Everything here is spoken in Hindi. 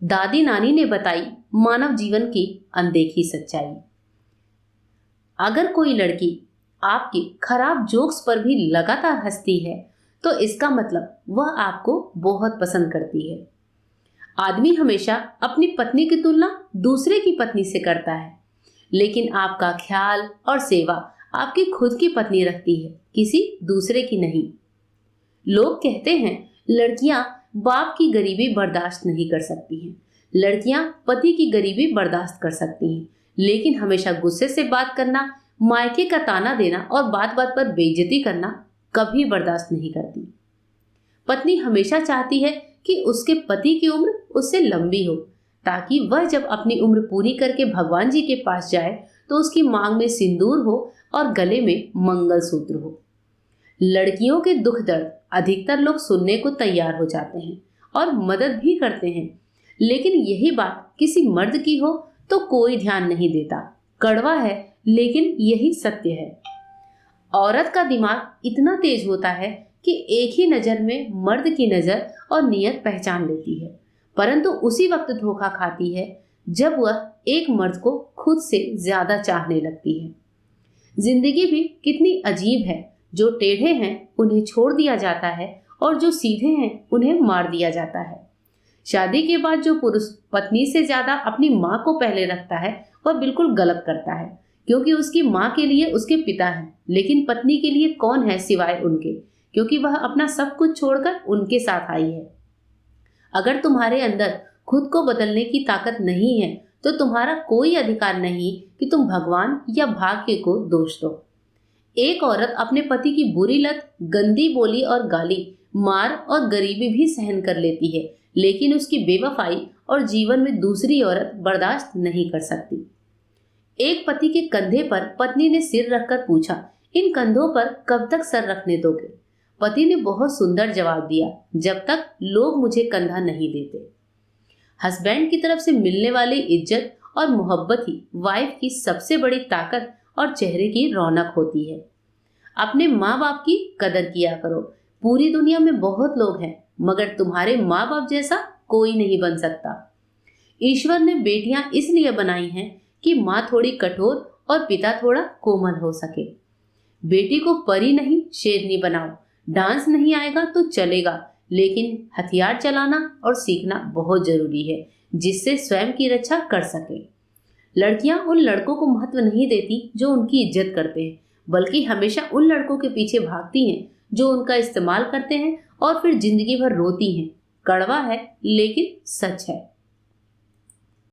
दादी नानी ने बताई मानव जीवन की अनदेखी सच्चाई। अगर कोई लड़की आपके खराब जोक्स पर भी लगातार हंसती है तो इसका मतलब वह आपको बहुत पसंद करती है। आदमी हमेशा अपनी पत्नी की तुलना दूसरे की पत्नी से करता है, लेकिन आपका ख्याल और सेवा आपकी खुद की पत्नी रखती है, किसी दूसरे की नहीं। लोग कहते हैं लड़कियां बाप की गरीबी बर्दाश्त नहीं कर सकती हैं, लड़कियां पति की गरीबी बर्दाश्त कर सकती हैं, लेकिन हमेशा गुस्से से बात करना, मायके का ताना देना और बात बात पर बेइज्जती करना कभी बर्दाश्त नहीं करती। पत्नी हमेशा चाहती है कि उसके पति की उम्र उससे लंबी हो, ताकि वह जब अपनी उम्र पूरी करके भगवान जी के पास जाए तो उसकी मांग में सिंदूर हो और गले में मंगलसूत्र हो। लड़कियों के दुख दर्द अधिकतर लोग सुनने को तैयार हो जाते हैं और मदद भी करते हैं, लेकिन यही बात किसी मर्द की हो तो कोई ध्यान नहीं देता। कड़वा है लेकिन यही सत्य है। औरत का दिमाग इतना तेज होता है कि एक ही नजर में मर्द की नजर और नियत पहचान लेती है, परंतु उसी वक्त धोखा खाती है जब वह एक मर्द को खुद से ज्यादा चाहने लगती है। जिंदगी भी कितनी अजीब है, जो टेढ़े हैं उन्हें छोड़ दिया जाता है और जो सीधे हैं उन्हें मार दिया जाता है। शादी के बाद जो पुरुष पत्नी से ज्यादा अपनी माँ को पहले रखता है वह बिल्कुल गलत करता है, क्योंकि उसकी माँ के लिए उसके पिता हैं, लेकिन पत्नी के लिए कौन है सिवाय उनके, क्योंकि वह अपना सब कुछ छोड़कर उनके साथ आई है। अगर तुम्हारे अंदर खुद को बदलने की ताकत नहीं है तो तुम्हारा कोई अधिकार नहीं कि तुम भगवान या भाग्य को दोष दो। एक औरत अपने पति की बुरी लत, गंदी बोली और गाली, मार और गरीबी भी सहन कर लेती है, लेकिन उसकी बेवफाई और जीवन में दूसरी औरत बर्दाश्त नहीं कर सकती। एक पति के कंधे पर पत्नी ने सिर रखकर पूछा, इन कंधों पर कब तक सर रखने दोगे? पति ने बहुत सुंदर जवाब दिया, जब तक लोग मुझे कंधा नहीं देते। हस्बैंड की तरफ से मिलने वाली इज्जत और मोहब्बत ही वाइफ की सबसे बड़ी ताकत और चेहरे की रौनक होती है। अपने माँ बाप की कदर किया करो। पूरी दुनिया में बहुत लोग हैं, मगर तुम्हारे माँ बाप जैसा कोई नहीं बन सकता। ईश्वर ने बेटियां इसलिए बनाई हैं कि माँ थोड़ी कठोर और पिता थोड़ा कोमल हो सके। बेटी को परी नहीं शेरनी बनाओ। डांस नहीं आएगा तो चलेगा, लेकिन हथियार चलाना और सीखना बहुत जरूरी है, जिससे स्वयं की रक्षा कर सके। लड़कियां उन लड़कों को महत्व नहीं देती जो उनकी इज्जत करते हैं, बल्कि हमेशा उन लड़कों के पीछे भागती हैं जो उनका इस्तेमाल करते हैं और फिर जिंदगी भर रोती हैं। कड़वा है लेकिन सच है।